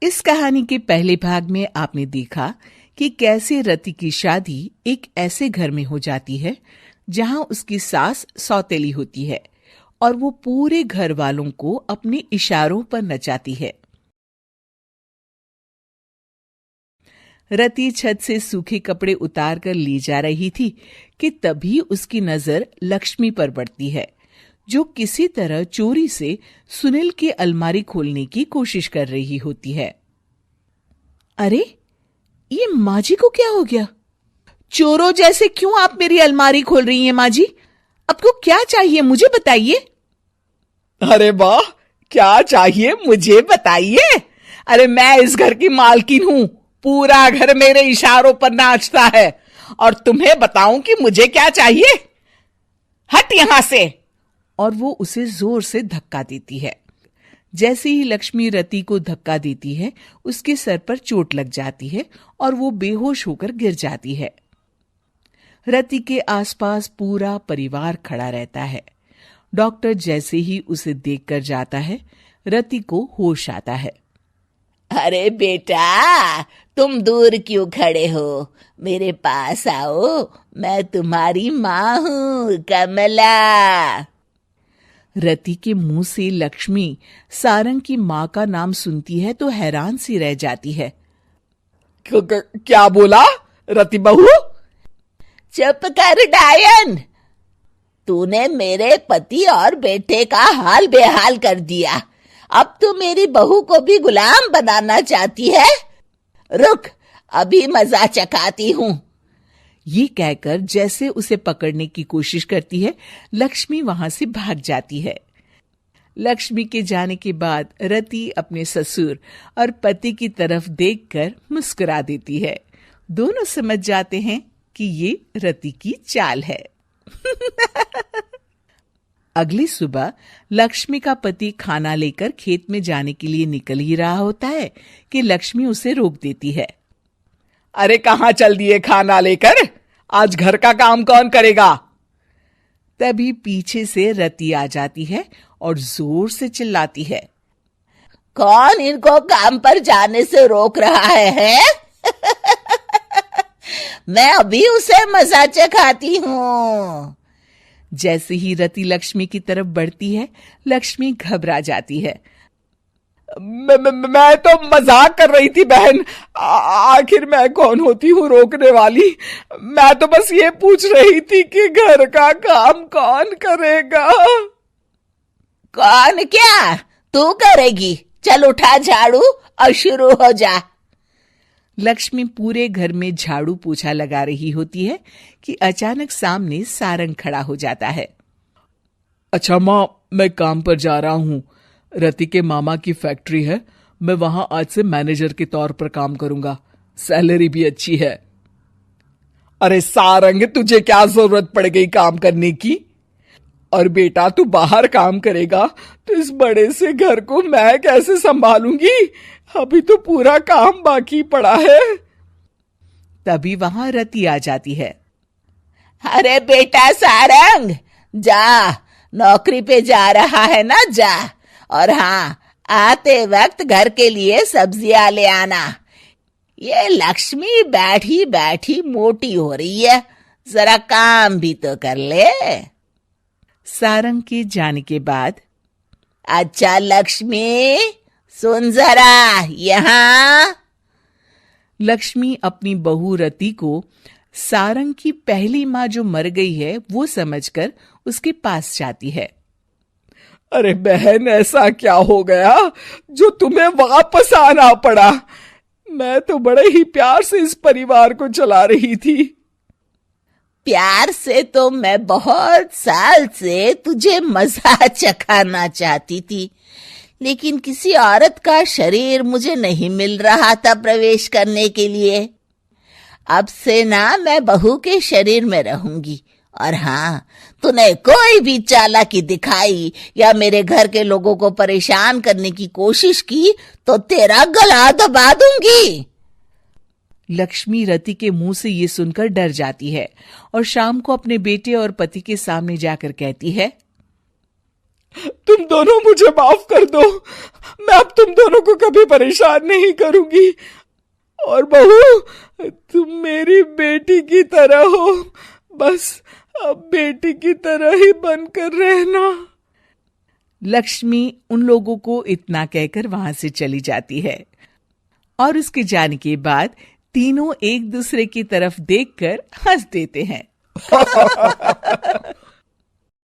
इस कहानी के पहले भाग में आपने देखा कि कैसे रति की शादी एक ऐसे घर में हो जाती है जहां उसकी सास सौतेली होती है और वो पूरे घर वालों को अपने इशारों पर नचाती है। रति छत से सूखे कपड़े उतार कर ली जा रही थी कि तभी उसकी नजर लक्ष्मी पर पड़ती है, जो किसी तरह चोरी से सुनील की अलमारी खोलने की कोशिश कर रही होती है। अरे, ये माँ जी को क्या हो गया? चोरों जैसे क्यों आप मेरी अलमारी खोल रही हैं माँ जी? आपको क्या चाहिए मुझे बताइए। अरे वाह, क्या चाहिए मुझे बताइए। अरे मैं इस घर की मालकिन हूं, पूरा घर मेरे इशारों पर नाचता है और तुम्हें बताऊं कि मुझे क्या चाहिए? हट यहां से। और वो उसे जोर से धक्का देती है। जैसे ही लक्ष्मी रति को धक्का देती है, उसके सर पर चोट लग जाती है और वो बेहोश होकर गिर जाती है। रति के आसपास पूरा परिवार खड़ा रहता है। डॉक्टर जैसे ही उसे देखकर जाता है, रति को होश आता है। अरे बेटा, तुम दूर क्यों खड़े हो? मेरे पास आओ, मैं तुम्हारी माँ हूँ, कमला। रति के मुंह से लक्ष्मी सारंग की माँ का नाम सुनती है तो हैरान सी रह जाती है। क्या बोला रति बहू? चुप कर डायन, तूने मेरे पति और बेटे का हाल बेहाल कर दिया। अब तू मेरी बहू को भी गुलाम बनाना चाहती है? रुक, अभी मजा चखाती हूं। ये कहकर जैसे उसे पकड़ने की कोशिश करती है, लक्ष्मी वहां से भाग जाती है। लक्ष्मी के जाने के बाद रति अपने ससुर और पति की तरफ देखकर मुस्कुरा देती है। दोनों समझ जाते हैं कि ये रति की चाल है। अगली सुबह लक्ष्मी का पति खाना लेकर खेत में जाने के लिए निकल ही रहा होता है कि लक्ष्मी उसे रोक देती है। अरे कहाँ चल दिए खाना लेकर? आज घर का काम कौन करेगा? तभी पीछे से रति आ जाती है और जोर से चिल्लाती है। कौन इनको काम पर जाने से रोक रहा है? मैं अभी उसे मजा चखाती हूँ। जैसे ही रति लक्ष्मी की तरफ बढ़ती है, लक्ष्मी घबरा जाती है। मैं तो मजाक कर रही थी बहन। आखिर मैं कौन होती हूँ रोकने वाली? मैं तो बस ये पूछ रही थी कि घर का काम कौन करेगा? कौन क्या? तू करेगी। चल उठा झाड़ू और शुरू हो जा। लक्ष्मी पूरे घर में झाड़ू पोछा लगा रही होती है कि अचानक सामने सारंग खड़ा हो जाता है। अच्छा माँ, मैं काम पर जा रहा हूँ। रति के मामा की फैक्ट्री है, मैं वहां आज से मैनेजर के तौर पर काम करूंगा। सैलरी भी अच्छी है। अरे सारंग, तुझे क्या जरूरत पड़ गई काम करने की? और बेटा तू बाहर काम करेगा तो इस बड़े से घर को मैं कैसे संभालूंगी? अभी तो पूरा काम बाकी पड़ा है। तभी वहां रति आ जाती है। अरे बेटा सारंग, जा, नौकरी पे जा रहा है ना, जा। और हाँ, आते वक्त घर के लिए सब्जियां ले आना। ये लक्ष्मी बैठी बैठी मोटी हो रही है, जरा काम भी तो कर ले। सारंग के जाने के बाद, अच्छा लक्ष्मी, सुन जरा यहाँ। लक्ष्मी अपनी बहू रति को सारंग की पहली माँ जो मर गई है वो समझकर उसके पास जाती है। अरे बहन, ऐसा क्या हो गया जो तुम्हें वापस आना पड़ा? मैं तो बड़े ही प्यार से इस परिवार को चला रही थी। प्यार से तो मैं बहुत साल से तुझे मजा चखाना चाहती थी, लेकिन किसी औरत का शरीर मुझे नहीं मिल रहा था प्रवेश करने के लिए। अब से ना मैं बहू के शरीर में रहूंगी। और हाँ, तूने कोई भी चालाकी दिखाई या मेरे घर के लोगों को परेशान करने की कोशिश की तो तेरा गला दबा दूंगी। लक्ष्मी रति के मुंह से ये सुनकर डर जाती है और शाम को अपने बेटे और पति के सामने जाकर कहती है, तुम दोनों मुझे माफ कर दो। मैं अब तुम दोनों को कभी परेशान नहीं करूंगी। और बहू, तुम मेरी बेटी की तरह हो, बस अब बेटी की तरह ही बनकर रहना। लक्ष्मी उन लोगों को इतना कहकर वहां से चली जाती है और उसके जाने के बाद तीनों एक दूसरे की तरफ देखकर हंस देते हैं।